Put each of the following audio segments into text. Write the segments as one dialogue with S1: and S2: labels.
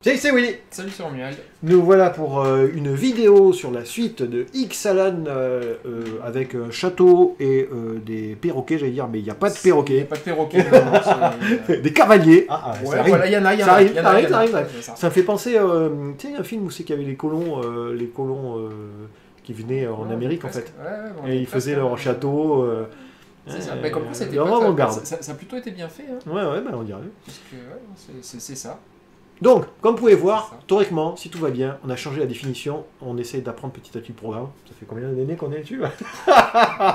S1: Salut, c'est Willy.
S2: Salut, c'est Romuald.
S1: Nous voilà pour une vidéo sur la suite de Ixalan avec un château et des perroquets, j'allais dire, mais il n'y a pas de
S2: Il n'y a
S1: perroquets.
S2: pas de perroquet. Non,
S1: Des cavaliers.
S2: ouais,
S1: ça arrive.
S2: voilà, il y en a, il y en
S1: Ça
S2: a.
S1: arrive,
S2: il y en
S1: ça
S2: a,
S1: arrive,
S2: il y en a.
S1: ça arrive. Ça me fait penser, tu sais, un film où c'est qu'il y avait les colons qui venaient en
S2: Ouais,
S1: Amérique, en
S2: presque.
S1: fait.
S2: Ouais, bon,
S1: Et ils faisaient leur château.
S2: C'est ça. Mais comme quoi, c'était
S1: leur
S2: pas
S1: avant-garde.
S2: ça a plutôt été bien fait. Hein,
S1: Ouais, bah, on dirait.
S2: parce que ouais, c'est ça.
S1: Donc, comme vous pouvez
S2: C'est
S1: voir,
S2: ça.
S1: théoriquement, si tout va bien, on a changé la définition, on essaie d'apprendre petit à petit le programme. Ça fait combien d'années qu'on est dessus là?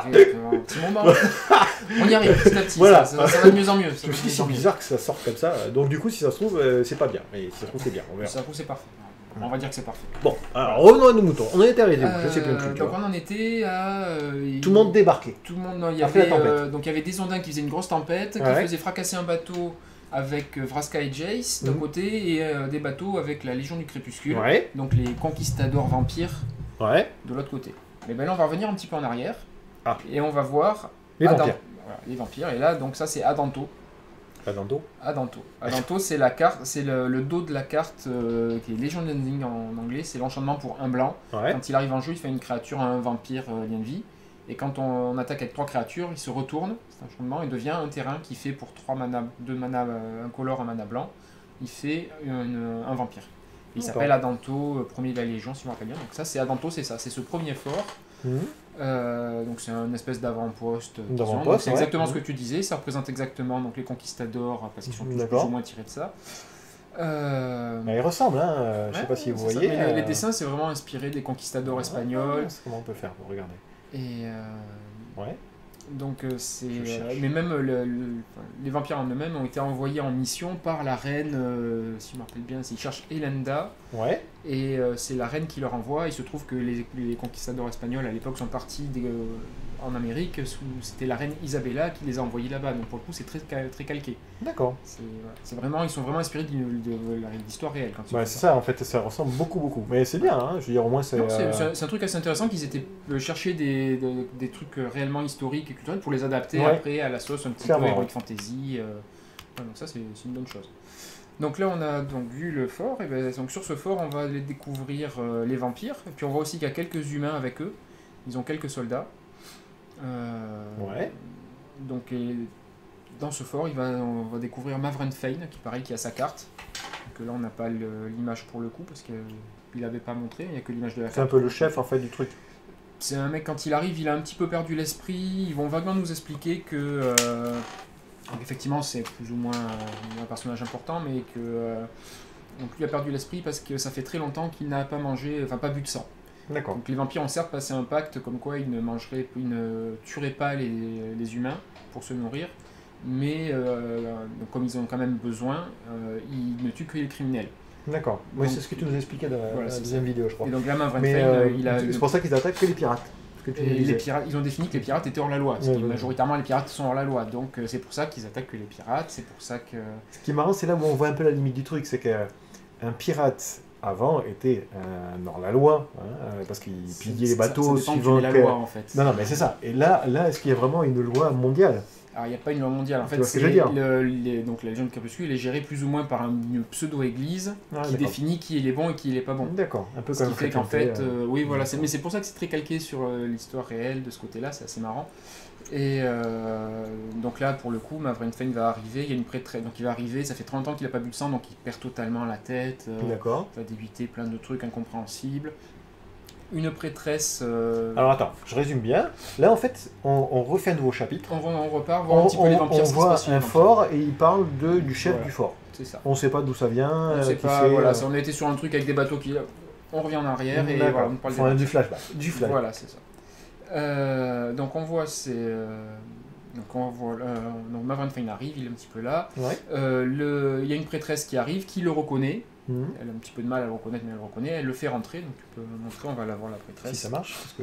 S2: Un petit moment. On y arrive petit à petit.
S1: Voilà.
S2: Ça va de mieux en mieux.
S1: Je me suis dit, c'est bizarre que ça sorte comme ça. Donc, du coup, si ça se trouve, c'est pas bien. Mais si ça se trouve, c'est bien. On verra.
S2: Ça c'est parfait. On va dire que c'est parfait.
S1: Bon, alors revenons à nos moutons. On en était arrêté où? Je sais plus plus.
S2: Donc on en était à...
S1: Tout le monde débarquait.
S2: Tout le monde... Il y
S1: Après la
S2: avait,
S1: tempête.
S2: donc il y avait des ondins qui faisaient une grosse tempête, qui
S1: Ouais.
S2: faisaient fracasser un bateau avec Vraska et Jace d'un côté, et des bateaux avec la Légion du Crépuscule,
S1: Ouais,
S2: donc les conquistadors vampires
S1: ouais.
S2: de l'autre côté. Mais ben là on va revenir un petit peu en arrière,
S1: Ah.
S2: et on va voir...
S1: Les vampires.
S2: Voilà, les vampires, et là donc ça c'est Adanto.
S1: Pas dans le dos.
S2: Adanto, c'est la carte, c'est le dos de la carte qui est Legion Ending en anglais, c'est l'enchantement pour un blanc.
S1: Ouais.
S2: Quand il arrive en jeu, il fait une créature, un vampire lien de vie. Et quand on attaque avec 3 créatures, il se retourne, c'est un enchantement, et devient un terrain qui fait pour 3 mana, 2 mana incolore, un mana blanc, il fait un vampire. Il
S1: D'accord.
S2: s'appelle Adanto, premier de la Légion, si je me rappelle bien. Donc ça, c'est Adanto, c'est ça, c'est ce premier fort. Donc c'est une espèce d'avant-poste.
S1: D'avant-poste,
S2: Donc c'est
S1: ouais.
S2: exactement ce que tu disais, ça représente exactement donc, les conquistadors, parce qu'ils sont tous plus
S1: D'accord.
S2: ou moins tirés de ça.
S1: Mais il ressemble, hein. Je sais
S2: Ouais,
S1: pas si vous
S2: c'est ça,
S1: voyez.
S2: mais les dessins, c'est vraiment inspiré des conquistadors espagnols.
S1: Comment on peut faire pour regarder?
S2: Et
S1: Ouais.
S2: donc c'est...
S1: Je cherche.
S2: mais même les vampires en eux-mêmes ont été envoyés en mission par la reine, si je me rappelle bien, ils cherchent Elenda,
S1: Ouais.
S2: et c'est la reine qui leur envoie. Il se trouve que les conquistadors espagnols à l'époque sont partis en Amérique, c'était la reine Isabella qui les a envoyés là-bas, donc pour le coup c'est très calqué.
S1: D'accord.
S2: C'est vraiment, ils sont vraiment inspirés de l'histoire réelle. Quand ils
S1: Ouais,
S2: font
S1: c'est ça, en fait, ça ressemble beaucoup. Mais c'est bien, hein. Je veux dire, au moins, c'est.
S2: Non, c'est un truc assez intéressant qu'ils étaient chercher des trucs réellement historiques et culturels pour les adapter
S1: Ouais.
S2: après à la sauce un petit
S1: Clairement,
S2: peu heroic
S1: ouais.
S2: fantasy. Ouais, donc ça c'est une bonne chose. Donc là on a donc vu le fort, et ben, donc sur ce fort on va aller découvrir les vampires, et puis on voit aussi qu'il y a quelques humains avec eux, ils ont quelques soldats.
S1: Ouais.
S2: Donc dans ce fort on va découvrir Mavrenfein qui a sa carte. Donc là on n'a pas l'image pour le coup parce qu'il n'avait pas montré, il n'y a que l'image de la carte.
S1: C'est un peu le chef, en fait, du truc.
S2: C'est un mec, quand il arrive, il a un petit peu perdu l'esprit. Ils vont vaguement nous expliquer que... donc effectivement, c'est plus ou moins un personnage important, mais que... donc lui a perdu l'esprit parce que ça fait très longtemps qu'il n'a pas mangé, enfin pas bu de sang.
S1: D'accord.
S2: Donc les vampires ont certes passé un pacte comme quoi ils ne tueraient pas les humains pour se nourrir, mais donc comme ils ont quand même besoin, ils ne tuent que les criminels.
S1: D'accord. Oui,
S2: Donc,
S1: c'est ce que tu nous expliquais dans
S2: voilà,
S1: la
S2: c'est
S1: deuxième vidéo, je crois.
S2: Et donc là, Mavrenfein,
S1: Mais
S2: il a...
S1: c'est pour ça qu'ils attaquent que les pirates. Ce que tu nous
S2: Et
S1: disais.
S2: les pirates, ils ont défini que les pirates étaient hors la loi. Parce que
S1: Ouais.
S2: majoritairement, les pirates sont hors la loi. Donc, c'est pour ça qu'ils attaquent que les pirates. C'est pour ça que.
S1: Ce qui est marrant, c'est là où on voit un peu la limite du truc, c'est qu'un pirate avant était un hors-la-loi, hein, parce qu'il pillait les bateaux
S2: ça dépend
S1: suivant
S2: de la
S1: que-
S2: loi, en fait.
S1: Non, mais c'est ça. Et là, est-ce qu'il y a vraiment une loi mondiale?
S2: Alors, il n'y a pas une loi mondiale. En
S1: Tu
S2: fait,
S1: vois ce que
S2: c'est
S1: je veux dire
S2: donc la Légion de Crépuscule est gérée plus ou moins par une pseudo-église
S1: Ah,
S2: qui
S1: d'accord.
S2: définit qui est les bons et qui est les pas bons.
S1: D'accord, un peu
S2: Ce
S1: comme
S2: qui fait qu'en
S1: chrétienté,
S2: fait, oui, voilà,
S1: d'accord.
S2: mais c'est pour ça que c'est très calqué sur l'histoire réelle de ce côté-là, c'est assez marrant. Et donc là, pour le coup, Mavrenfein va arriver, il y a une prêtresse, donc il va arriver, ça fait 30 ans qu'il n'a pas bu de sang, donc il perd totalement la tête,
S1: D'accord.
S2: il va débiter plein de trucs incompréhensibles. Une prêtresse,
S1: Alors attends, je résume bien. Là, en fait, on refait un nouveau chapitre.
S2: on repart voir un petit peu les vampires.
S1: On
S2: ce qui se
S1: voit
S2: passe chez les
S1: un
S2: vampires.
S1: fort et il parle du chef
S2: Voilà.
S1: du fort.
S2: C'est ça.
S1: On sait pas d'où ça vient.
S2: On sait
S1: qui
S2: pas,
S1: c'est,
S2: voilà, on a été sur un truc avec des bateaux qui... On revient en arrière et
S1: d'accord.
S2: voilà, on parle des
S1: Enfin,
S2: vampires.
S1: du flashback. Du flash.
S2: Voilà, c'est ça. Donc on voit donc Mavrenfein arrive, il est un petit peu là.
S1: Ouais.
S2: Il y a une prêtresse qui arrive, qui le reconnaît.
S1: Mhm.
S2: Elle a un petit peu de mal à le reconnaître, mais elle le reconnaît. Elle le fait rentrer, donc tu peux montrer, on va la voir la prêtresse.
S1: Si ça marche, parce que...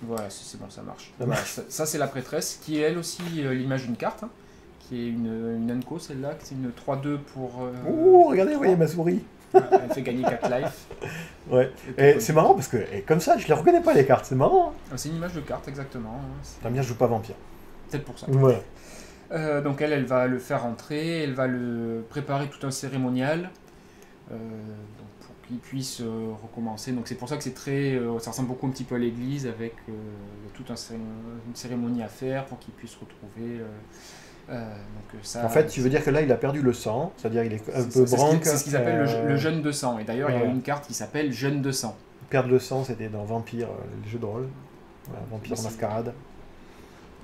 S2: Voilà, c'est bon, ça marche.
S1: Ça
S2: Voilà,
S1: marche.
S2: ça, c'est la prêtresse, qui est elle aussi l'image d'une carte, hein, qui est une Enco, celle-là, c'est une 3-2 pour...
S1: Ouh, regardez, vous voyez ma souris.
S2: Elle fait gagner 4 life.
S1: Ouais. Et c'est marrant parce que comme ça, je les reconnais pas les cartes. C'est marrant. Hein.
S2: C'est une image de carte, exactement. Hein,
S1: T'as bien, je joue pas vampire.
S2: peut-être pour ça.
S1: Voilà.
S2: Donc elle va le faire rentrer, elle va le préparer tout un cérémonial. donc pour qu'ils puissent recommencer. Donc c'est pour ça que c'est très, ça ressemble beaucoup un petit peu à l'église avec toute une cérémonie à faire pour qu'ils puissent retrouver.
S1: En fait, tu veux dire que là, il a perdu le sang, c'est-à-dire il est un peu branque.
S2: C'est ce qu'ils appellent le jeûne de sang. Et d'ailleurs, il y a une carte qui s'appelle jeûne de sang.
S1: Perdre le sang, c'était dans Vampire, le jeu de rôle. Voilà, Vampire Mascarade.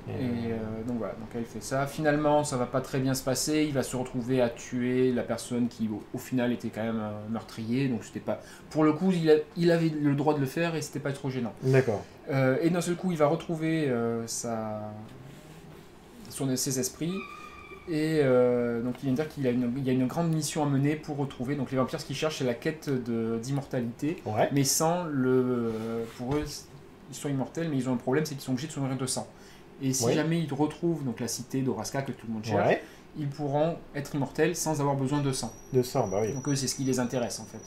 S2: Donc voilà, donc elle fait ça. Finalement, ça va pas très bien se passer. Il va se retrouver à tuer la personne qui, au final, était quand même un meurtrier. Donc c'était pas. Pour le coup, il avait le droit de le faire et c'était pas trop gênant.
S1: D'accord.
S2: Et d'un seul coup, il va retrouver ses esprits. Et donc il vient de dire qu'il y a une grande mission à mener pour retrouver. Donc les vampires, ce qu'ils cherchent, c'est la quête d'immortalité.
S1: Ouais.
S2: Mais sans le. Pour eux, ils sont immortels, mais ils ont un problème, c'est qu'ils sont obligés de se nourrir de sang. Et si jamais ils retrouvent donc, la cité d'Oraska que tout le monde cherche, ils pourront être immortels sans avoir besoin de sang.
S1: De sang, bah oui.
S2: Donc eux, c'est ce qui les intéresse en fait.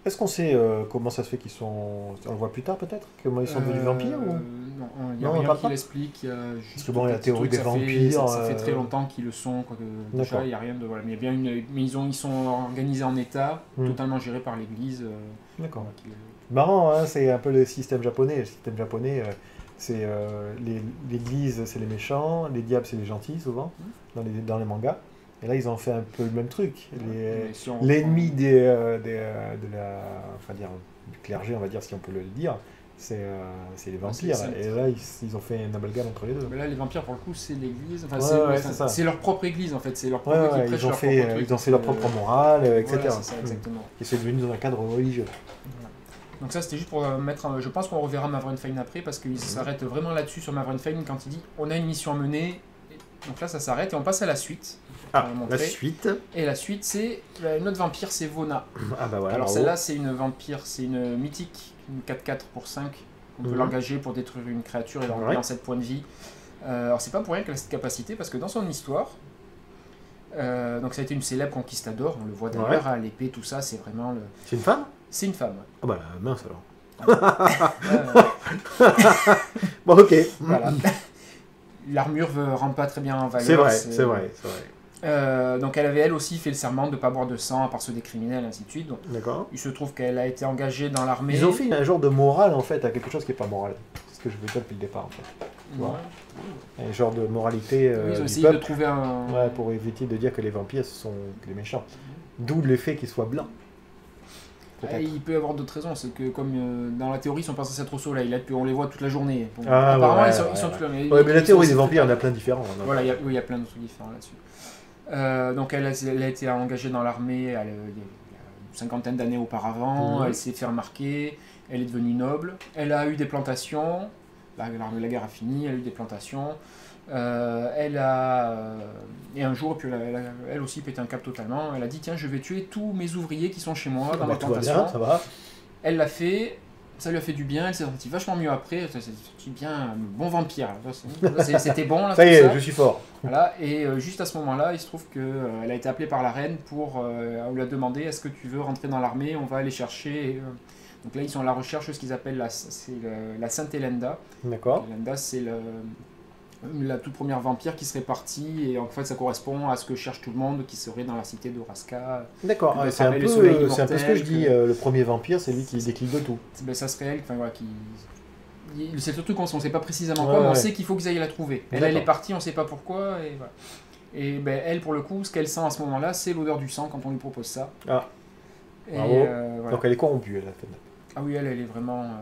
S1: Est-ce qu'on sait comment ça se fait qu'ils sont... On le voit plus tard peut-être? Comment ils sont devenus vampires ou...
S2: Non, il n'y a rien qui l'explique.
S1: Parce que bon, il y a la théorie des vampires...
S2: Ça fait très longtemps qu'ils le sont. Déjà, il n'y a rien de... Voilà. Mais, mais ils sont organisés en état, totalement gérés par l'église.
S1: D'accord. Marrant, hein, c'est un peu le système japonais. Le système japonais, c'est l'église, c'est les méchants, les diables, c'est les gentils, souvent, dans les mangas. Et là, ils ont fait un peu le même truc. L'ennemi du clergé, on va dire, si on peut le dire, c'est les vampires. Et là, ils ont fait un amalgame entre les deux.
S2: Mais là, les vampires, pour le coup, c'est l'église. Enfin, c'est leur propre église, en fait. C'est leur propre église.
S1: Ils ont fait leur propre morale, etc.
S2: Voilà, c'est ça, exactement.
S1: Et c'est devenu dans un cadre religieux.
S2: Voilà. Donc ça, c'était juste pour mettre... Je pense qu'on reverra Mavrenfane après, parce qu'il s'arrête vraiment là-dessus sur Mavrenfane quand il dit « On a une mission à mener ». Donc là, ça s'arrête et on passe à la suite.
S1: La suite.
S2: Et la suite, c'est une autre vampire, c'est Vona.
S1: Ah bah voilà.
S2: Alors celle-là, c'est une vampire, c'est une mythique, une 4-4 pour 5. On peut l'engager pour détruire une créature et l'enlever en 7 points de vie. Alors c'est pas pour rien qu'elle a cette capacité, parce que dans son histoire, donc ça a été une célèbre conquistador, on le voit d'ailleurs, à l'épée, tout ça, c'est vraiment le...
S1: C'est une femme?
S2: C'est une femme.
S1: Ah bah mince alors. Bon ok.
S2: Voilà. L'armure ne rentre pas très bien en valeur.
S1: C'est vrai.
S2: Donc elle avait elle aussi fait le serment de ne pas boire de sang à part ceux des criminels, ainsi de suite.
S1: D'accord.
S2: Il se trouve qu'elle a été engagée dans l'armée.
S1: Ils ont fait un genre de morale en fait à quelque chose qui n'est pas moral. C'est ce que je veux dire depuis le départ en fait. Un genre de moralité
S2: ils ont
S1: du
S2: essayé
S1: peuple,
S2: de trouver un...
S1: pour éviter de dire que les vampires ce sont les méchants. D'où le fait qu'ils soient blancs.
S2: Il peut y avoir d'autres raisons, c'est que comme dans la théorie ils sont pas censés être au soleil, là on les voit toute la journée. Bon, apparemment ils sont tous là.
S1: Mais la théorie des vampires, il y en a plein de différents.
S2: Voilà, il y a plein de trucs différents là-dessus. Donc elle a été engagée dans l'armée il y a une cinquantaine d'années auparavant, elle s'est fait remarquer, elle est devenue noble, elle a eu des plantations, la guerre a fini, elle a eu des plantations. Et un jour, puis elle aussi pète un cap totalement. Elle a dit tiens, je vais tuer tous mes ouvriers qui sont chez moi dans ma plantation.
S1: Ça va.
S2: Elle l'a fait, ça lui a fait du bien. Elle s'est sentie vachement mieux après. C'est bien un bon vampire. C'était bon là.
S1: Ça y est, je suis fort.
S2: Voilà. Et juste à ce moment-là, il se trouve qu'elle a été appelée par la reine pour on lui a demandé est-ce que tu veux rentrer dans l'armée, on va aller chercher. Donc là, ils sont à la recherche de ce qu'ils appellent la Sainte Elenda.
S1: D'accord.
S2: Elenda, c'est la toute première vampire qui serait partie, et en fait ça correspond à ce que cherche tout le monde qui serait dans la cité d'Oraska.
S1: D'accord, c'est un peu ce que je dis, le premier vampire c'est lui qui déclic de tout.
S2: Ben, ça serait elle, voilà, c'est le truc qu'on ne sait pas précisément quoi, mais on sait qu'il faut qu'ils aillent la trouver. Elle est partie, on ne sait pas pourquoi, et voilà. Et ben, elle pour le coup, ce qu'elle sent à ce moment-là, c'est l'odeur du sang quand on lui propose ça.
S1: Ah,
S2: et,
S1: voilà. Donc elle est corrompue, elle a fait.
S2: Ah oui, elle est vraiment... voilà.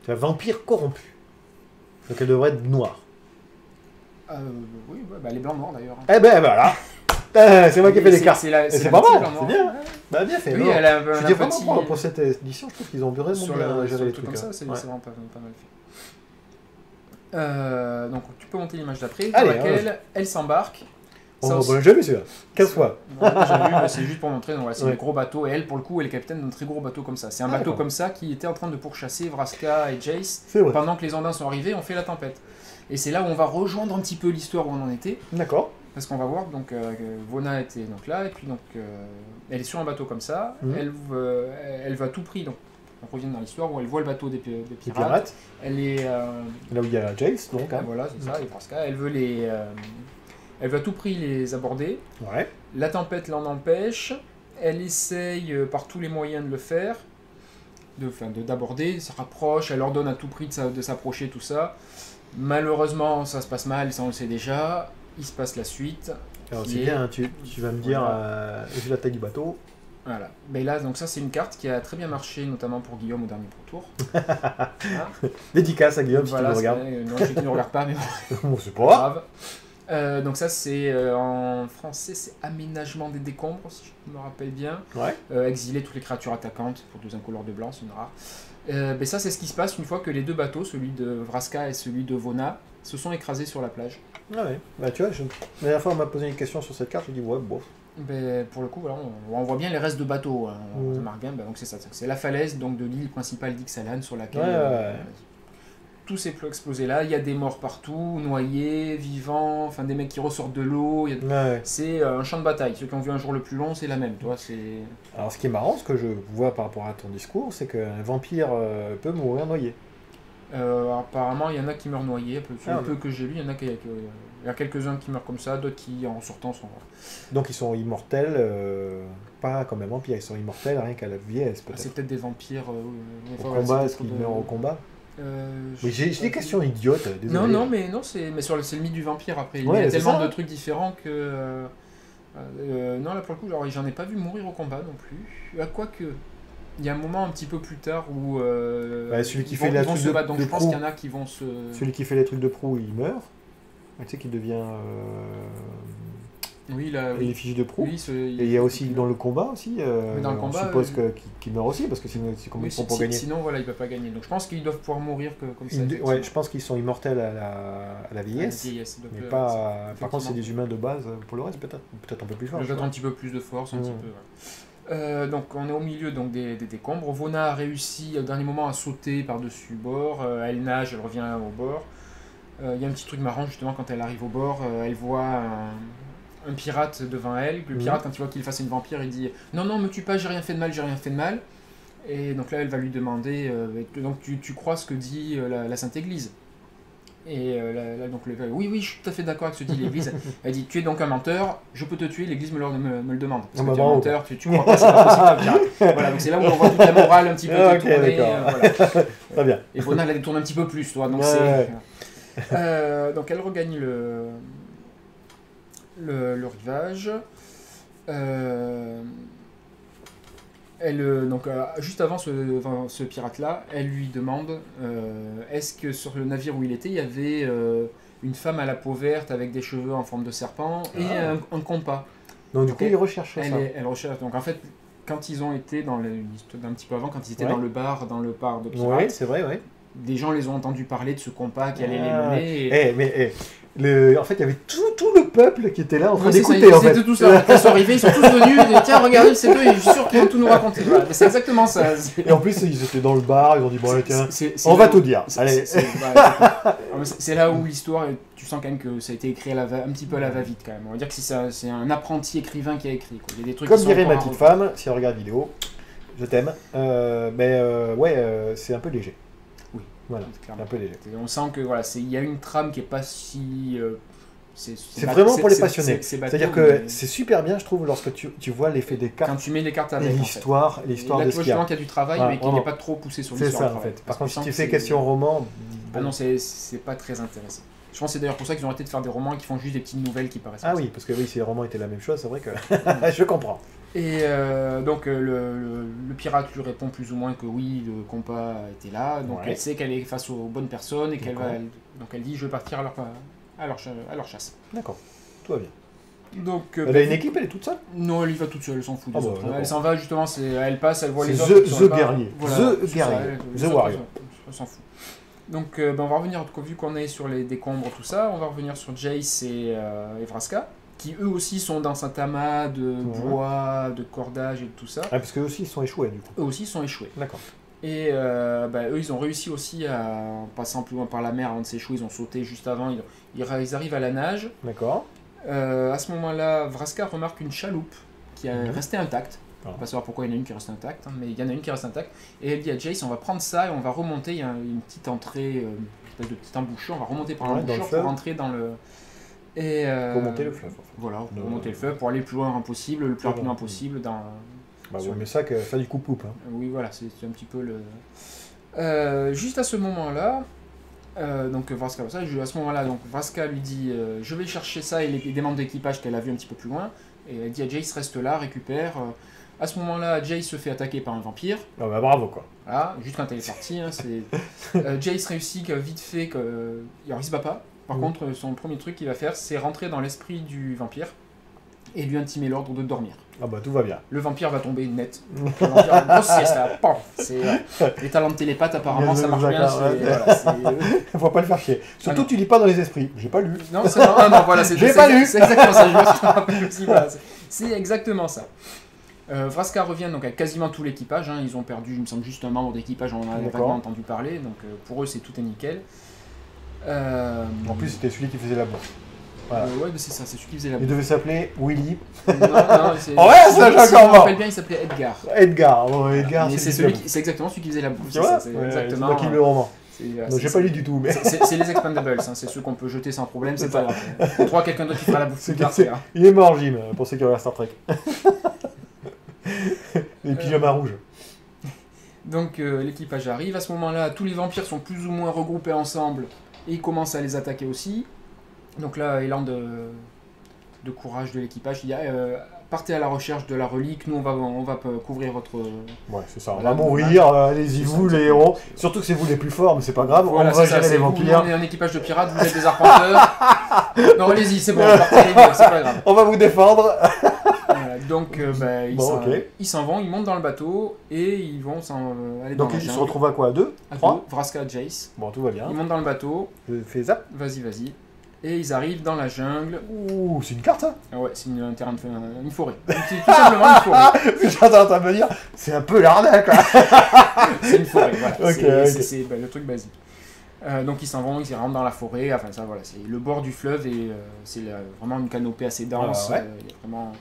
S1: C'est un vampire corrompu. Donc elle devrait être noire.
S2: Oui, elle est blanc-noir d'ailleurs.
S1: Eh ben voilà. C'est moi qui ai fait les cartes. C'est pas mal, c'est bien. Bah, bien fait.
S2: Oui, elle a
S1: je dis vraiment pour cette édition, je trouve qu'ils ont vraiment géré les trucs
S2: comme ça, c'est vraiment pas mal fait. Donc tu peux monter l'image d'après, dans laquelle elle s'embarque.
S1: On l'a jamais vu, 15 fois.
S2: C'est juste pour montrer, c'est un gros bateau, et elle pour le coup elle est capitaine d'un très gros bateau comme ça. C'est un bateau comme ça qui était en train de pourchasser Vraska et Jace pendant que les Andins sont arrivés, on fait la tempête. Et c'est là où on va rejoindre un petit peu l'histoire où on en était. D'accord. Parce qu'on va voir, donc Vona était donc là, et puis donc elle est sur un bateau comme ça, elle va tout prix, donc on revient dans l'histoire où elle voit le bateau des pirates. Elle est...
S1: là où il y a Jace, donc.
S2: Voilà, c'est ça, et Vraska, elle veut elle veut à tout prix les aborder. Ouais. La tempête l'en empêche. Elle essaye par tous les moyens de le faire, d'aborder, se rapproche, elle ordonne à tout prix de s'approcher, tout ça. Malheureusement, ça se passe mal, ça on le sait déjà. Il se passe la suite.
S1: Alors
S2: qui
S1: c'est
S2: est-
S1: bien, hein, tu vas me dire,
S2: Voilà.
S1: vu la taille du bateau.
S2: Voilà. Mais là, donc ça, c'est une carte qui a très bien marché, notamment pour Guillaume au dernier Pro Tour. Hein.
S1: Dédicace à Guillaume
S2: Voilà,
S1: si tu me regardes.
S2: non, je sais qu'il ne regarde pas, mais bon,
S1: Bon, c'est
S2: pas
S1: pas grave.
S2: grave. Donc ça, c'est en français, c'est aménagement des décombres, si je me rappelle bien.
S1: Ouais.
S2: Exiler toutes les créatures attaquantes pour 2 incolores de blanc, c'est une rare. Mais ça, c'est ce qui se passe une fois que les 2 bateaux, celui de Vraska et celui de Vona, se sont écrasés sur la plage.
S1: Ah ouais. Bah tu vois, la dernière fois on m'a posé une question sur cette carte, je dis ouais, bof.
S2: Pour le coup, voilà, on voit bien les restes de bateaux. Hein.
S1: Mhm.
S2: Margam, donc c'est ça. C'est la falaise donc, de l'île principale d'Ixalan sur laquelle
S1: Ouais.
S2: tout s'est explosé là. Il y a des morts partout, noyés, vivants, enfin des mecs qui ressortent de l'eau.
S1: Ouais.
S2: C'est un champ de bataille. Ceux qui ont vu un jour le plus long, c'est la même. Toi, c'est...
S1: Alors ce qui est marrant, ce que je vois par rapport à ton discours, c'est qu'un vampire peut mourir noyé.
S2: Apparemment, il y en a qui meurent noyés.
S1: Ah,
S2: Peu que j'ai lu, il y en a il y a quelques-uns qui meurent comme ça, d'autres qui en sortant sont...
S1: Donc ils sont immortels, pas comme un vampire, ils sont immortels rien qu'à la vieillesse
S2: Ah, c'est
S1: peut-être.
S2: peut-être des vampires.
S1: Au
S2: voilà,
S1: combat,
S2: c'est
S1: est-ce qu'ils
S2: peut-être
S1: meurent au combat?
S2: je
S1: Oui, j'ai
S2: sais
S1: des
S2: pas.
S1: questions idiotes, désolé.
S2: Non, non, mais non, c'est le mythe du vampire après. Il
S1: Ouais,
S2: y a
S1: c'est
S2: tellement
S1: ça.
S2: de trucs différents que. Non, là pour le coup, genre, j'en ai pas vu mourir au combat non plus. Quoique, il y a un moment un petit peu plus tard où.
S1: Bah, celui qui
S2: ils
S1: fait
S2: vont,
S1: la
S2: ils vont
S1: truc
S2: se
S1: de-
S2: battre. Donc
S1: de
S2: je pense
S1: proue.
S2: qu'il y en a qui vont se.
S1: Celui qui fait les trucs de proue, il meurt. Tu sais qu'il devient
S2: Oui, là.
S1: les fiches de proue.
S2: Oui,
S1: Et il y a aussi dans le combat aussi,
S2: Mais dans le combat,
S1: on suppose qu'il meurt aussi, parce que sinon c'est comment
S2: oui,
S1: ils font pour gagner.
S2: sinon, voilà, ils peuvent pas gagner. Donc je pense qu'ils doivent pouvoir mourir comme ça.
S1: Ouais,
S2: effectivement.
S1: je pense qu'ils sont immortels à la vieillesse,
S2: Vieillesse, donc,
S1: mais
S2: c'est-
S1: pas. Par contre, c'est
S2: effectivement.
S1: des humains de base pour le reste, peut-être un peu plus fort.
S2: Peut-être un petit peu plus de force, un petit peu. Donc on est au milieu donc, des décombres. Vona a réussi au dernier moment à sauter par-dessus bord. Elle nage, elle revient au bord. Il y a un petit truc marrant justement quand elle arrive au bord. Elle voit un pirate devant elle. Le pirate, quand il voit qu'il est face à une vampire, il dit non, non, me tue pas, j'ai rien fait de mal, j'ai rien fait de mal. Et donc là, elle va lui demander donc tu crois ce que dit la Sainte Église? Et là, donc, oui, oui, je suis tout à fait d'accord avec ce que dit l'Église. Elle dit, tu es donc un menteur, je peux te tuer, l'Église me le demande. Parce
S1: Ah,
S2: que tu es un
S1: bravo.
S2: menteur, tu crois pas, c'est pas possible. Pirate. Voilà, donc c'est là où on voit toute la morale un petit peu
S1: Ah, ok,
S2: détournée.
S1: d'accord.
S2: Voilà.
S1: Très bien.
S2: Et Vona la détourne un petit peu plus, toi. Donc,
S1: Ouais.
S2: donc elle regagne le rivage. Juste avant ce pirate-là, elle lui demande est-ce que sur le navire où il était, il y avait une femme à la peau verte avec des cheveux en forme de serpent et un compas.
S1: Donc du coup,
S2: Ok.
S1: ils recherchent ça.
S2: Elle recherche. Donc en fait, quand ils ont été un petit peu avant, quand ils étaient
S1: Ouais.
S2: dans le bar de
S1: Oui,
S2: pirates,
S1: c'est vrai, oui.
S2: des gens les ont entendus parler de ce compas qui allait les
S1: Ah.
S2: mener. Et...
S1: En fait, il y avait tout le peuple qui était là en train
S2: Ouais, c'est ça,
S1: d'écouter, en fait.
S2: c'était tout ça. Quand ils sont arrivés, ils sont tous venus. Ils disent, tiens, regardez, c'est deux, et je suis sûr qu'ils vont tout nous raconter. Voilà, mais c'est exactement ça.
S1: Et en plus, ils étaient dans le bar, ils ont dit, bon, allez, tiens,
S2: C'est
S1: on
S2: là
S1: va
S2: où-
S1: tout dire.
S2: c'est-
S1: Allez.
S2: C'est là où l'histoire, tu sens quand même que ça a été écrit un petit peu à la va-vite quand même. On va dire que c'est un apprenti écrivain qui a écrit. Quoi. Il y a des trucs
S1: Comme
S2: qui sont
S1: dirait ma
S2: encore à
S1: petite
S2: revoir.
S1: femme, si elle regarde vidéo, je t'aime. C'est un peu léger.
S2: Oui,
S1: Voilà, c'est
S2: clairement.
S1: un peu léger.
S2: On sent que voilà, il y a une trame qui est pas si.
S1: C'est vraiment pour les passionnés.
S2: c'est bateau,
S1: C'est-à-dire que
S2: mais
S1: c'est super bien, je trouve, lorsque tu vois l'effet des
S2: quand
S1: cartes
S2: tu mets les cartes
S1: et
S2: avec.
S1: l'histoire
S2: Et là,
S1: de
S2: tu
S1: ce
S2: vois
S1: qu'il y
S2: justement
S1: a.
S2: qu'il y a du travail,
S1: Ouais,
S2: mais qu'il n'est
S1: vraiment.
S2: pas trop poussé sur
S1: C'est
S2: l'histoire.
S1: ça,
S2: du
S1: en
S2: travail.
S1: fait.
S2: Parce
S1: Par
S2: que
S1: contre,
S2: tu
S1: si
S2: sens
S1: tu
S2: que
S1: fais question roman,
S2: Ah non, c'est pas très intéressant. Je pense que c'est d'ailleurs pour ça qu'ils ont arrêté de faire des romans qui font juste des petites nouvelles qui paraissent.
S1: ah
S2: comme
S1: oui, parce que oui, si les romans étaient la même chose, c'est vrai que
S2: ça.
S1: je comprends.
S2: Et donc le pirate lui répond plus ou moins que oui, le compas était là, donc
S1: Ouais.
S2: elle sait qu'elle est face aux bonnes personnes et qu'elle va.
S1: D'accord.
S2: Donc elle dit je vais partir à leur chasse.
S1: D'accord, tout va bien.
S2: Donc
S1: Elle a une équipe, elle est toute seule.
S2: non, elle y va toute seule, elle s'en fout des
S1: Ah bah,
S2: autres.
S1: d'accord.
S2: Elle s'en va justement, elle passe, elle voit les
S1: C'est
S2: autres.
S1: the
S2: qui sont là-bas.
S1: guerrier.
S2: Voilà,
S1: The
S2: c'est ça,
S1: guerrier.
S2: les
S1: The
S2: autres,
S1: warrior.
S2: elle s'en fout. Donc on va revenir, vu qu'on est sur les décombres, tout ça, on va revenir sur Jace et Vraska, qui eux aussi sont dans un amas de bois, de cordage et de tout ça.
S1: Ah, parce qu'eux aussi, ils sont échoués, du coup.
S2: Eux aussi sont échoués.
S1: D'accord.
S2: Et eux, ils ont réussi aussi, en passant plus loin par la mer avant de s'échouer, ils ont sauté juste avant, ils arrivent à la nage.
S1: D'accord.
S2: À ce moment-là, Vraska remarque une chaloupe qui est restée intacte.
S1: Ah.
S2: On va pas savoir pourquoi il y en a une qui reste intacte, hein, mais il y en a une qui reste intacte. Et elle dit à Jace, on va prendre ça et on va remonter, il y a une petite entrée, une espèce de petit embouchure, on va remonter par
S1: Ouais, dans le
S2: l'embouchure
S1: fleuve.
S2: pour rentrer dans Et,
S1: Pour monter le fleuve. En fait.
S2: Voilà, pour monter le fleuve, pour aller le plus loin possible, le plus rapidement possible.
S1: Bah ouais, mais ça, faire du coupe-coupe. Hein.
S2: Oui, voilà, c'est un petit peu le... juste à ce moment-là, donc Vraska, à ce moment-là, donc Vraska lui dit je vais chercher ça et des membres d'équipage qu'elle a vu un petit peu plus loin. Et elle dit à Jace reste là, récupère. À ce moment-là, Jace se fait attaquer par un vampire.
S1: Ah bah bravo quoi.
S2: Voilà, juste quand elle est partie. Hein, Jace réussit vite fait alors il se bat pas. Par contre, son premier truc qu'il va faire, c'est rentrer dans l'esprit du vampire et lui intimer l'ordre de dormir.
S1: Ah bah tout va bien.
S2: Le vampire va tomber net. Le vampire a une grosse sieste là. Les talents de télépathe apparemment ça marche bien.
S1: Faut pas le faire chier. Surtout tu lis pas dans les esprits. J'ai pas lu.
S2: Non, voilà,
S1: j'ai pas lu.
S2: C'est exactement ça. Je me rappelle aussi. Voilà, c'est exactement ça. Vraska revient donc avec quasiment tout l'équipage. Hein. Ils ont perdu, il me semble, juste un membre d'équipage. On en a vaguement entendu parler. Donc pour eux, tout est nickel.
S1: En plus, c'était celui qui faisait la bourse.
S2: Voilà. Ouais, c'est ça, c'est celui qui faisait la bourse.
S1: Il devait s'appeler Willy.
S2: Non, c'est.
S1: Oh ouais, ça j'ai encore.
S2: Si je me rappelle bien, il s'appelait Edgar.
S1: Idgar, Edgar.
S2: Mais c'est exactement celui qui faisait la bourse.
S1: C'est ça,
S2: c'est
S1: exactement. C'est moi qui le roman. J'ai pas lu du tout, mais.
S2: C'est les Expendables, hein, c'est ceux qu'on peut jeter sans problème, c'est pas grave. On trouvera quelqu'un d'autre qui fera la bouffe.
S1: Il est mort, Jim, pour ceux qui regardent Star Trek. Les pyjamas rouges.
S2: Donc l'équipage arrive, à ce moment-là, tous les vampires sont plus ou moins regroupés ensemble et ils commencent à les attaquer aussi. Donc là, élan de courage de l'équipage, il y a partez à la recherche de la relique, nous on va couvrir votre...
S1: Ouais, c'est ça, on va mourir, allez-y vous les héros, surtout que c'est vous les plus forts, mais c'est pas grave, voilà, on va gérer les vampires.
S2: On est un équipage de pirates, vous êtes des arpenteurs. Non, allez-y, c'est bon, partez, c'est pas grave.
S1: On va vous défendre.
S2: Voilà, donc ils s'en vont, ils montent dans le bateau et ils vont aller dans la jungle.
S1: Donc ils se retrouvent à quoi, à 2 3
S2: Vraska, Jace.
S1: Bon, tout va bien.
S2: Ils montent dans le bateau.
S1: Je fais zap.
S2: Vas-y. Et ils arrivent dans la jungle.
S1: Ouh, c'est une carte ça?
S2: Ah ouais, c'est un terrain une forêt. C'est tout simplement une forêt.
S1: J'étais en train de me dire, c'est un peu l'arnaque là.
S2: C'est une forêt, voilà. C'est le truc basique. Donc ils s'en vont, ils rentrent dans la forêt. Enfin ça voilà, c'est le bord du fleuve et c'est vraiment une canopée assez dense.
S1: Ouais.
S2: Il y a vraiment.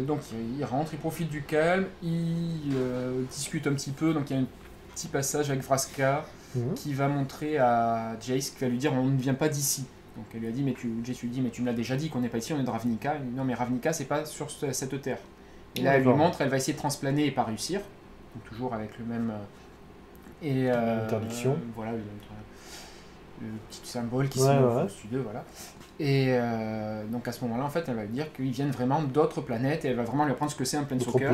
S2: Donc ils rentrent, ils profitent du calme, ils discutent un petit peu. Donc il y a un petit passage avec Vraska. Qui va montrer à Jace, qui va lui dire on ne vient pas d'ici. Donc elle lui a dit Jace lui dit mais tu me l'as déjà dit qu'on n'est pas ici, on est de Ravnica. Il dit, non mais Ravnica c'est pas sur cette terre. Et là elle lui montre, elle va essayer de transplaner et pas réussir. Donc toujours avec le même
S1: interdiction.
S2: Voilà le petit symbole qui se studio, voilà. Et donc à ce moment-là en fait elle va lui dire qu'ils viennent vraiment d'autres planètes et elle va vraiment lui apprendre ce que c'est un planeswalker.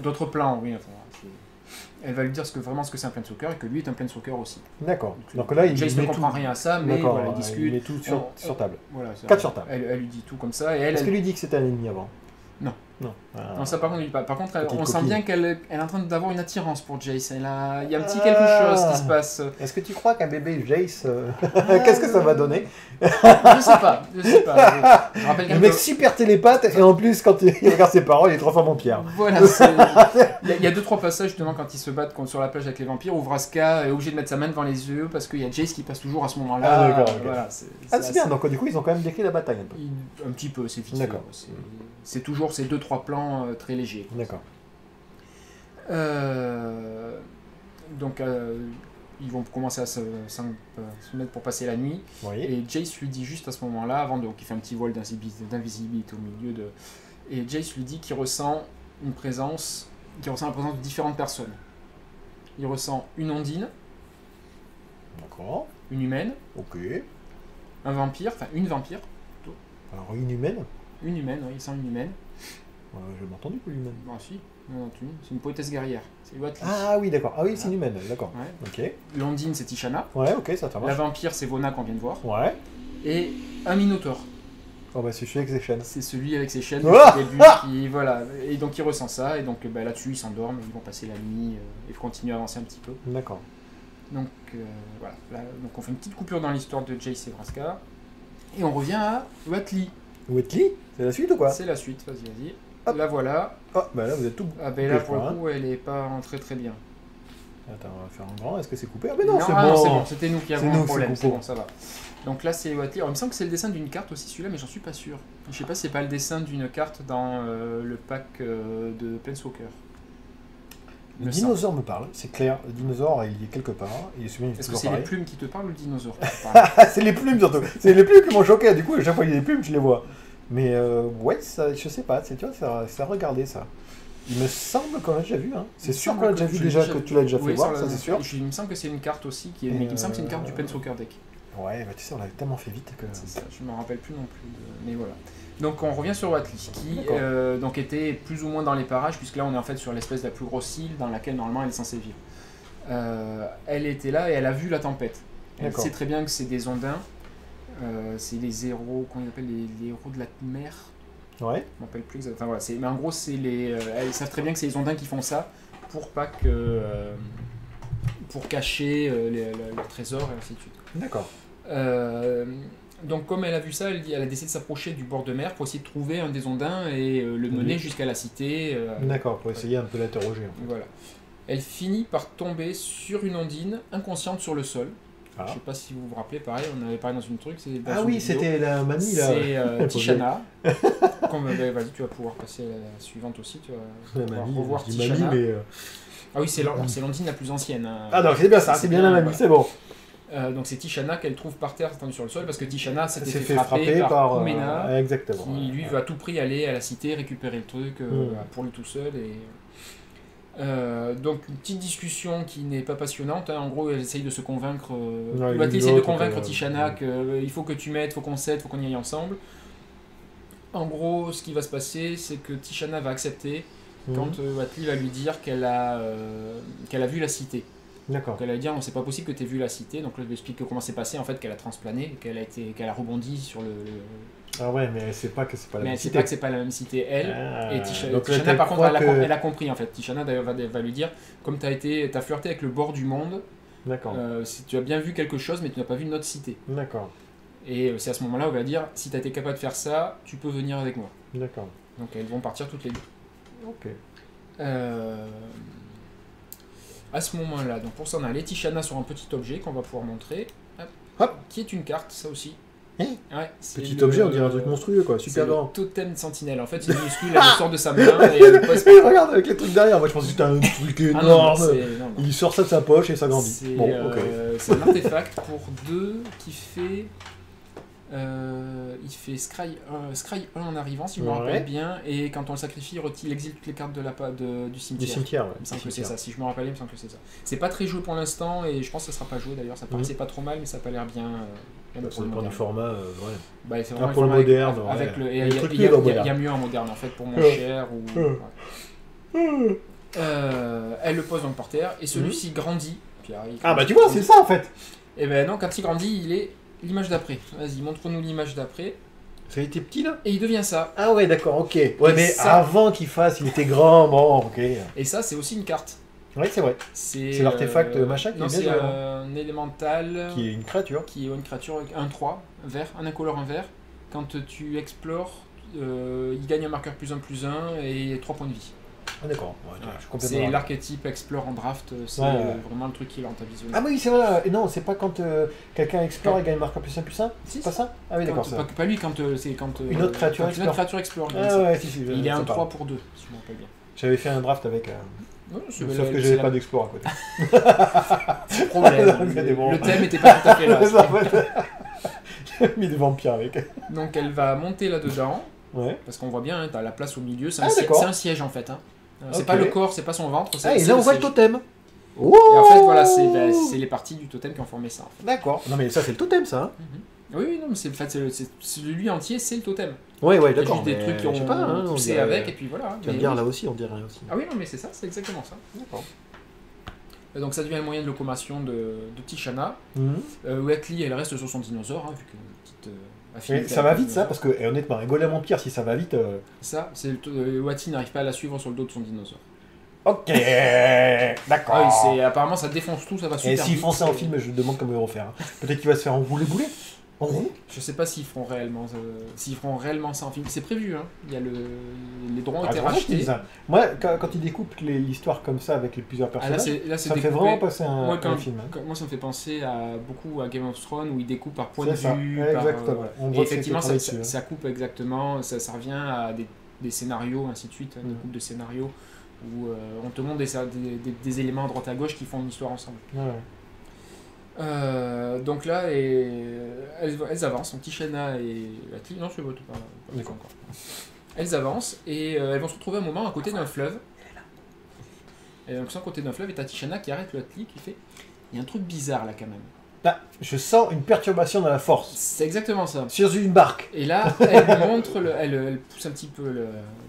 S2: D'autres plans, oui. Enfin, elle va lui dire vraiment ce que c'est un planeswalker et que lui est un planeswalker aussi.
S1: D'accord. Donc là,
S2: Jace ne comprend rien à ça, mais voilà, il discute.
S1: Il met tout sur table.
S2: Voilà,
S1: 4 sur table.
S2: Elle lui dit tout comme ça.
S1: Est-ce qu'elle lui dit que c'était un ennemi avant?
S2: Non.
S1: Non.
S2: Non, ça par contre, par contre on sent bien qu'elle est en train d'avoir une attirance pour Jace. Il y a un petit quelque chose qui se passe.
S1: Est-ce que tu crois qu'un bébé Jace, qu'est-ce que ça va donner?
S2: Je sais pas. Je rappelle
S1: le mec super télépathe et en plus quand il regarde ses parents, il est 3 fois mon Pierre.
S2: Voilà. Il y a 2-3 passages justement quand ils se battent sur la plage avec les vampires où Vraska est obligé de mettre sa main devant les yeux parce qu'il y a Jace qui passe toujours à ce moment-là.
S1: Ah d'accord.
S2: Voilà,
S1: c'est bien. Donc du coup ils ont quand même décrit la bataille un peu.
S2: Un petit peu, c'est vite.
S1: D'accord.
S2: C'est toujours ces 2-3 plans très légers.
S1: D'accord.
S2: Donc ils vont commencer à se mettre pour passer la nuit.
S1: Oui.
S2: Et Jace lui dit juste à ce moment-là, donc il fait un petit vol d'invisibilité au milieu de... Et Jace lui dit qu'il ressent la présence de différentes personnes. Il ressent une ondine.
S1: D'accord.
S2: Une humaine.
S1: Ok.
S2: Un vampire, enfin une vampire.
S1: Alors une humaine?
S2: Une humaine, oui, il sent une humaine.
S1: J'ai entendu pour l'humaine.
S2: Ah si, non, c'est une poétesse guerrière. C'est Watli.
S1: Ah oui, d'accord. Ah oui, c'est une humaine, d'accord.
S2: Ouais.
S1: Ok.
S2: L'ondine, c'est Tishana.
S1: Ouais, ok, ça marche.
S2: La vampire, c'est Vona qu'on vient de voir.
S1: Ouais.
S2: Et un minotaure.
S1: Oh bah c'est celui avec ses chaînes.
S2: C'est celui avec ses chaînes depuis le début qui, voilà. Et donc il ressent ça, et donc là-dessus ils s'endorment, ils vont passer la nuit et continuer à avancer un petit peu.
S1: D'accord.
S2: Donc voilà, là, donc on fait une petite coupure dans l'histoire de Jace et Vraska. Et on revient à Watli.
S1: Watli? C'est la suite ou quoi?
S2: C'est la suite, vas-y. Hop. La voilà.
S1: Oh, bah là vous êtes tout.
S2: Ah ben là pour le coup elle est pas rentrée très bien.
S1: Attends, on va faire en grand, est-ce que c'est coupé? Ah mais non, c'est
S2: bon.
S1: bon.
S2: C'est bon, c'était nous qui avons un problème, c'est bon, ça va. Donc là c'est Watli. Alors il me semble que c'est le dessin d'une carte aussi celui-là, mais j'en suis pas sûr. Je sais pas si c'est pas le dessin d'une carte dans le pack de Planeswalker.
S1: Le dinosaure me parle, c'est clair. Le dinosaure, il est quelque part.
S2: Est-ce que c'est les plumes qui te parlent ou le dinosaure?
S1: C'est les plumes surtout. C'est les plumes qui m'ont choqué. Du coup, à chaque fois qu'il y a des plumes, je les vois. Mais ouais, ça, je sais pas. Tu vois, c'est à regarder ça. Il me semble qu'on l'a déjà vu. Hein. C'est sûr qu'on l'a déjà vu déjà, que tu l'as déjà fait voir, ça c'est sûr.
S2: Il me semble que c'est une carte aussi, mais il me semble que c'est une carte du Pensoccer Deck.
S1: Ouais, bah tu sais, on l'a tellement fait vite que...
S2: C'est ça, je me rappelle plus non plus. Mais voilà. Donc on revient sur Watley, qui donc était plus ou moins dans les parages, puisque là on est en fait sur l'espèce de la plus grosse île dans laquelle normalement elle est censée vivre. Elle était là et elle a vu la tempête. Elle sait très bien que c'est des ondins, c'est les héros, comment ils appellent les héros de la mer.
S1: Ouais.
S2: Je ne me rappelle plus exactement. Enfin, voilà, mais en gros, c'est elles savent très bien que c'est les ondins qui font ça pour pas que. Pour cacher leur trésor et ainsi de suite.
S1: D'accord.
S2: Donc, comme elle a vu ça, elle a décidé de s'approcher du bord de mer pour essayer de trouver un des ondins et le mener jusqu'à la cité.
S1: D'accord, pour essayer un peu d'interroger. En fait.
S2: Voilà. Elle finit par tomber sur une ondine inconsciente sur le sol.
S1: Ah.
S2: Je sais pas si vous vous rappelez, pareil, on avait parlé dans une truc.
S1: Ah oui, c'était la mamie là.
S2: C'est Tishana. Vas-y, tu vas pouvoir passer à la suivante aussi. Tu vas
S1: mamie,
S2: revoir Tishana.
S1: Mamie, mais
S2: Ah oui, c'est l'ondine la plus ancienne. Hein.
S1: Ah non, c'est bien ça, c'est bien la mamie, voilà. C'est bon.
S2: Donc c'est Tishana qu'elle trouve par terre tendue sur le sol parce que Tishana s'était fait frapper par Kumena, qui lui veut à tout prix aller à la cité récupérer le truc pour lui tout seul. Donc une petite discussion qui n'est pas passionnante, hein. En gros elle essaye de se convaincre, Watley essaye de convaincre Tishana qu'il faut que tu m'aides, il faut qu'on s'aide, il faut qu'on y aille ensemble. En gros ce qui va se passer c'est que Tishana va accepter quand Watley va lui dire qu'elle a vu la cité.
S1: D'accord.
S2: Donc elle va lui dire non c'est pas possible que tu aies vu la cité, donc là je lui explique comment c'est passé en fait, qu'elle a transplané, qu'elle a rebondi sur le...
S1: Ah ouais, mais elle sait pas que c'est pas la même cité.
S2: Mais elle sait pas que c'est pas la même cité, elle. Et Tishana par contre, elle a compris en fait. Tishana d'ailleurs va lui dire, comme t'as flirté avec le bord du monde, si tu as bien vu quelque chose, mais tu n'as pas vu notre cité.
S1: D'accord.
S2: Et c'est à ce moment-là où elle va dire, si tu as été capable de faire ça, tu peux venir avec moi.
S1: D'accord.
S2: Donc elles vont partir toutes les deux.
S1: Ok.
S2: À ce moment-là, donc pour s'en aller, Tishana sur un petit objet qu'on va pouvoir montrer, qui est une carte, ça aussi.
S1: Ouais, petit objet, on dirait un truc monstrueux, quoi, super grand.
S2: C'est le totem de sentinelle. En fait, c'est minuscule, elle le sort de sa main et elle le pose.
S1: Regarde avec les trucs derrière, moi je pense que c'était un truc énorme. Non. Il sort ça de sa poche et ça grandit. Bon,
S2: c'est un artefact pour 2 qui fait. Il fait Scry 1 en arrivant, si je me rappelle bien, et quand on le sacrifie, il exile toutes les cartes du cimetière.
S1: Du cimetière, ouais.
S2: Il me semble que c'est ça, si je me rappelle, il me semble que c'est ça. C'est pas très joué pour l'instant, et je pense que ça sera pas joué d'ailleurs, ça paraissait pas trop mal, mais ça a pas l'air bien.
S1: Ça dépend du format, ouais.
S2: Bah, c'est vraiment
S1: pour le moderne,
S2: il y a mieux en moderne en fait, pour moins cher. Elle le pose donc par terre, et celui-ci grandit.
S1: Ah bah tu vois, c'est ça en fait.
S2: Et ben non, quand il grandit, il est l'image d'après. Vas-y, montre-nous l'image d'après.
S1: Ça a été petit là?
S2: Et il devient ça.
S1: Ah ouais, d'accord, ok. Ouais, mais ça... avant qu'il fasse, il était grand, bon, ok.
S2: Et ça, c'est aussi une carte.
S1: Oui, c'est vrai. C'est l'artefact machin qui est bien.
S2: C'est un élémental.
S1: Qui est une créature.
S2: Qui est une créature avec un 3, vert, un incolore, un vert. Quand tu explores, il gagne un marqueur +1/+1 et 3 points de vie.
S1: Ah d'accord,
S2: c'est l'archétype explore en draft, c'est vraiment le truc qui est rentabilisé.
S1: Ah oui, c'est vrai, non, c'est pas quand quelqu'un explore et gagne marqueur +1/+1, c'est pas ça? Ah oui, d'accord.
S2: Pas lui, c'est quand
S1: une autre créature explore.
S2: Une autre créature explore.
S1: Ah ouais, si,
S2: il est un 3 pour 2, si je me rappelle bien.
S1: J'avais fait un draft avec... sauf que j'avais pas d'explore à côté.
S2: C'est problème. Le thème était pas tout à fait là.
S1: J'ai mis des vampires avec.
S2: Donc elle va monter là-dedans.
S1: Ouais.
S2: Parce qu'on voit bien, hein, tu as la place au milieu. C'est un siège en fait. Hein. C'est pas le corps, c'est pas son ventre.
S1: Et là on voit le totem.
S2: Oh, et en fait, voilà, c'est les parties du totem qui ont formé ça. En fait.
S1: D'accord. Non mais ça c'est le totem ça.
S2: Oui, non, mais c'est lui entier, c'est le totem.
S1: Ouais, d'accord.
S2: Il y a juste des trucs qui ont poussé avec, et puis voilà.
S1: Tu vas me dire là aussi, on dirait aussi.
S2: Ah oui, non, mais c'est ça, c'est exactement ça.
S1: D'accord.
S2: Donc ça devient un moyen de locomotion de Tishana. Watley, elle reste sur son dinosaure, hein, vu qu'une petite...
S1: ça va vite ça, parce que honnêtement, un golem empire, si ça va vite...
S2: Ça, Watley n'arrive pas à la suivre sur le dos de son dinosaure.
S1: Ok, d'accord.
S2: Ah oui, apparemment ça défonce tout, ça va super vite.
S1: Et s'ils font ça en film, je me demande comment ils vont faire. Hein. Peut-être qu'il va se faire enrouler boulet. En roue.
S2: Je sais pas s'ils feront réellement ça en film. C'est prévu, hein. Il y a les droits ont été rachetés.
S1: Moi, quand ils découpent l'histoire comme ça avec plusieurs personnages, ça me fait vraiment passer un film. Hein.
S2: Moi, ça me fait penser beaucoup à Game of Thrones où ils découpent par point de vue.
S1: Exactement.
S2: Et effectivement, ça coupe exactement. Ça revient à des scénarios, ainsi de suite, des coupes de scénarios où on te montre des éléments à droite à gauche qui font une histoire ensemble.
S1: Ouais.
S2: Donc là, elles avancent, donc Tishana et Atli, non, c'est pas
S1: D'accord.
S2: encore. Elles avancent et elles vont se retrouver un moment à côté d'un fleuve. Et donc, à côté d'un fleuve, et t'as Tishana qui arrête le Atli qui fait il y a un truc bizarre là quand même.
S1: Là, je sens une perturbation dans la force.
S2: C'est exactement ça.
S1: Sur une barque.
S2: Et là, elle montre, elle pousse un petit peu les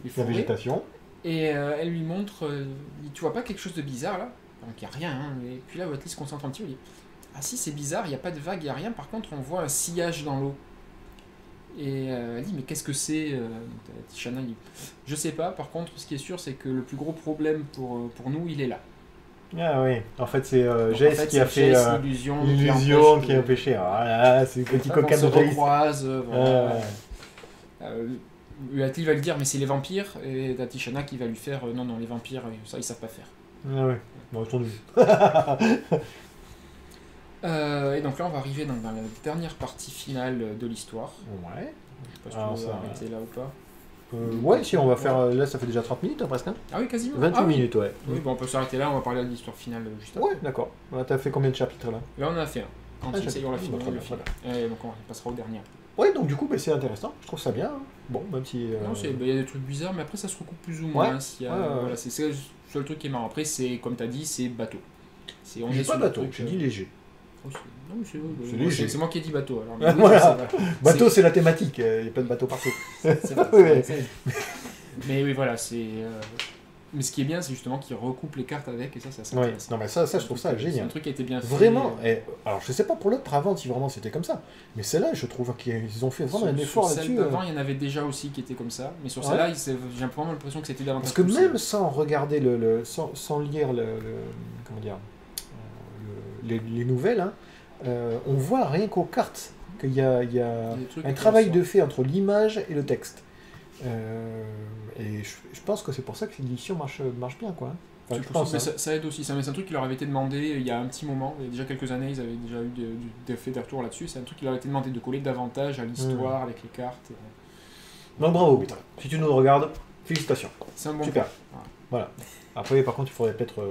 S1: La
S2: forêts.
S1: végétation.
S2: Et elle lui montre, tu vois pas quelque chose de bizarre là? Donc il n'y a rien, hein. Et puis là, Atli se concentre un petit peu, il dit ah si, c'est bizarre, il n'y a pas de vague, il n'y a rien, par contre on voit un sillage dans l'eau. Et elle dit mais qu'est-ce que c'est? Tishana dit je sais pas, par contre ce qui est sûr c'est que le plus gros problème pour nous il est là.
S1: Ah oui, en fait c'est
S2: Donc,
S1: Jace
S2: en fait,
S1: qui a
S2: c'est
S1: fait
S2: Jace, l'illusion
S1: qui a empêché. Ah là, c'est le petit coquin
S2: on se
S1: de Jace.
S2: recroise, voilà. Atli va lui dire mais c'est les vampires, et t'as Tishana qui va lui faire non les vampires ça ils savent pas faire.
S1: Ah ouais, bon, entendu.
S2: Et donc là on va arriver dans la dernière partie finale de l'histoire.
S1: Ouais.
S2: Je sais pas
S1: Alors,
S2: si tu veux
S1: ça-
S2: arrêter là ou pas.
S1: Ouais, si on va faire. Là, ça fait déjà 30 minutes hein, presque. Hein,
S2: Ah oui, quasiment.
S1: 28
S2: Ah oui.
S1: minutes, ouais.
S2: Oui, bon, on peut s'arrêter là, on va parler de l'histoire finale juste après.
S1: Ouais, d'accord. T'as fait combien de chapitres là?
S2: Là, on en a fait un. Quand
S1: Ah,
S2: il essaye, on l'a fini.
S1: très
S2: On
S1: bien,
S2: l'a fini. Et donc, on passera au dernier.
S1: Ouais, donc du coup, bah, c'est intéressant. Je trouve ça bien. Hein. Bon, même si.
S2: Non, il y a des trucs bizarres, mais après, ça se recoupe plus ou moins.
S1: Ouais.
S2: S'il y a-
S1: Ouais, ouais, ouais.
S2: Voilà, c'est le seul truc qui est marrant. Après, c'est comme tu as dit, c'est bateau. On
S1: J'ai
S2: est
S1: pas
S2: sur le
S1: bateau,
S2: truc,
S1: j'ai dit léger.
S2: Oh, non, mais
S1: C'est léger.
S2: c'est moi qui ai dit bateau. Alors, mais oui,
S1: Voilà.
S2: c'est-
S1: Bateau, c'est la thématique. Il n'y a pas de bateau partout.
S2: c'est vrai,
S1: Ouais.
S2: c'est vrai. Mais oui, voilà, c'est. Mais ce qui est bien, c'est justement qu'ils recoupent les cartes avec, et ça, c'est assez
S1: Ouais.
S2: intéressant.
S1: Non, mais ça, je trouve ça
S2: C'est un
S1: génial.
S2: truc qui a été bien fait.
S1: Vraiment. Alors, je sais pas pour l'autre avant si vraiment c'était comme ça. Mais celle-là, je trouve qu'ils ont fait vraiment un effort
S2: Sur
S1: là-dessus.
S2: celle d'avant, il y en avait déjà aussi qui étaient comme ça, mais sur
S1: Ouais.
S2: celle-là, j'ai vraiment l'impression que c'était davantage
S1: Parce que
S2: poussé.
S1: même sans regarder sans lire comment dire, les nouvelles, hein, on voit rien qu'aux cartes qu'il y a
S2: Il y a des trucs
S1: un
S2: qui
S1: travail
S2: ressortent.
S1: de fait entre l'image et le texte. Et je pense que c'est pour ça que l'édition marche bien, quoi. Hein. Enfin, je pense,
S2: Mais
S1: hein.
S2: ça aide aussi, mais c'est un truc qui leur avait été demandé il y a un petit moment, il y a déjà quelques années, ils avaient déjà eu des retours là-dessus, c'est un truc qui leur avait été demandé de coller davantage à l'histoire avec les cartes.
S1: Donc bravo, Peter. Si tu nous regardes, félicitations.
S2: C'est un bon
S1: Super.
S2: point.
S1: Voilà. Après, par contre, il faudrait peut-être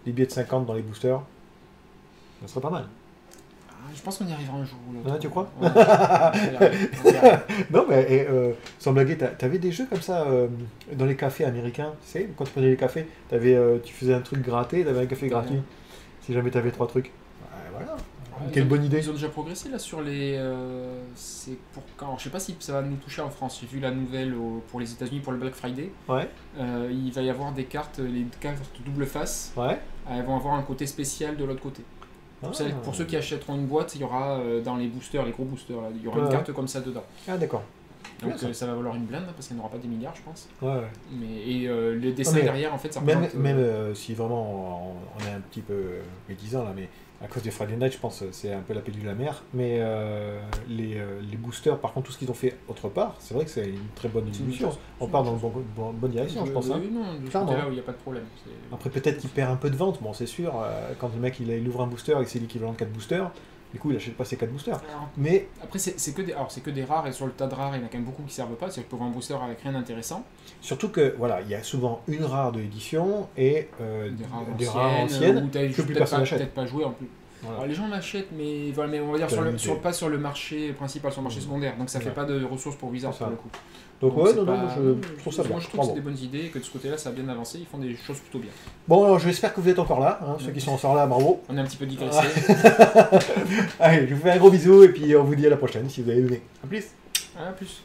S1: des billets de 50 dans les boosters. Ça serait pas mal.
S2: Ah, je pense qu'on y arrivera un jour ou l'autre.
S1: Ah, tu crois
S2: Ouais. On verra.
S1: Non, mais sans blaguer, t'avais des jeux comme ça dans les cafés américains, tu sais, quand tu prenais les cafés, tu faisais un truc gratté, t'avais un café gratuit, si jamais t'avais 3 trucs. Ouais, voilà. Quelle bonne idée.
S2: Ils ont déjà progressé là sur les. C'est pour quand alors, je sais pas si ça va nous toucher en France. J'ai vu la nouvelle pour les États-Unis pour le Black Friday.
S1: Ouais,
S2: Il va y avoir des cartes, les cartes double face.
S1: ouais.
S2: Elles vont avoir un côté spécial de l'autre côté. Pour ceux qui achèteront une boîte, il y aura dans les boosters, les gros boosters, là, il y aura une
S1: Ouais.
S2: carte comme ça dedans.
S1: Ah, d'accord.
S2: Donc
S1: Bien, ça.
S2: ça va valoir une blinde parce qu'elle n'aura pas des milliards, je pense.
S1: Ouais, ouais.
S2: Mais le dessin
S1: mais
S2: derrière, en fait, ça
S1: Même,
S2: représente.
S1: même si vraiment on est un petit peu médisant là, mais à cause des Friday Night, je pense que c'est un peu la paix de la mer. Mais les boosters, par contre, tout ce qu'ils ont fait autre part, c'est vrai que c'est une très bonne
S2: C'est une
S1: évolution.
S2: chose.
S1: On part dans une bonne direction, je pense. Hein.
S2: Oui, non, de ce
S1: Clairement.
S2: côté-là où il n'y a pas de problème.
S1: Après, peut-être qu'il perd un peu de vente, bon, c'est sûr. Quand le mec il ouvre un booster et que c'est l'équivalent de 4 boosters, du coup, il achète pas ses 4 boosters.
S2: Alors,
S1: Mais
S2: après, c'est que des rares, et sur le tas de rares, il y en a quand même beaucoup qui ne servent pas. C'est pour un booster avec rien d'intéressant.
S1: surtout que, voilà, il y a souvent une rare de l'édition et
S2: Des rares anciennes, où tu
S1: que plus
S2: peut-être
S1: personne n'achète.
S2: peut-être pas joué en plus.
S1: Voilà.
S2: Alors, les gens l'achètent, mais, voilà, mais on va dire pas sur le marché principal, sur le marché secondaire. Donc ça fait
S1: Ouais.
S2: pas de ressources pour Wizard
S1: C'est ça.
S2: pour le coup.
S1: Donc, ouais,
S2: c'est
S1: non,
S2: pas-
S1: je trouve ça bien.
S2: Moi je trouve que c'est
S1: Bravo.
S2: des bonnes idées et que de ce côté-là ça a bien avancé. Ils font des choses plutôt bien.
S1: Bon, alors j'espère que vous êtes encore là. Hein, ceux qui sont encore là, bravo.
S2: On est un petit peu digressé.
S1: Allez, je vous fais un gros bisou et puis on vous dit à la prochaine si vous avez aimé. A plus.
S2: À plus.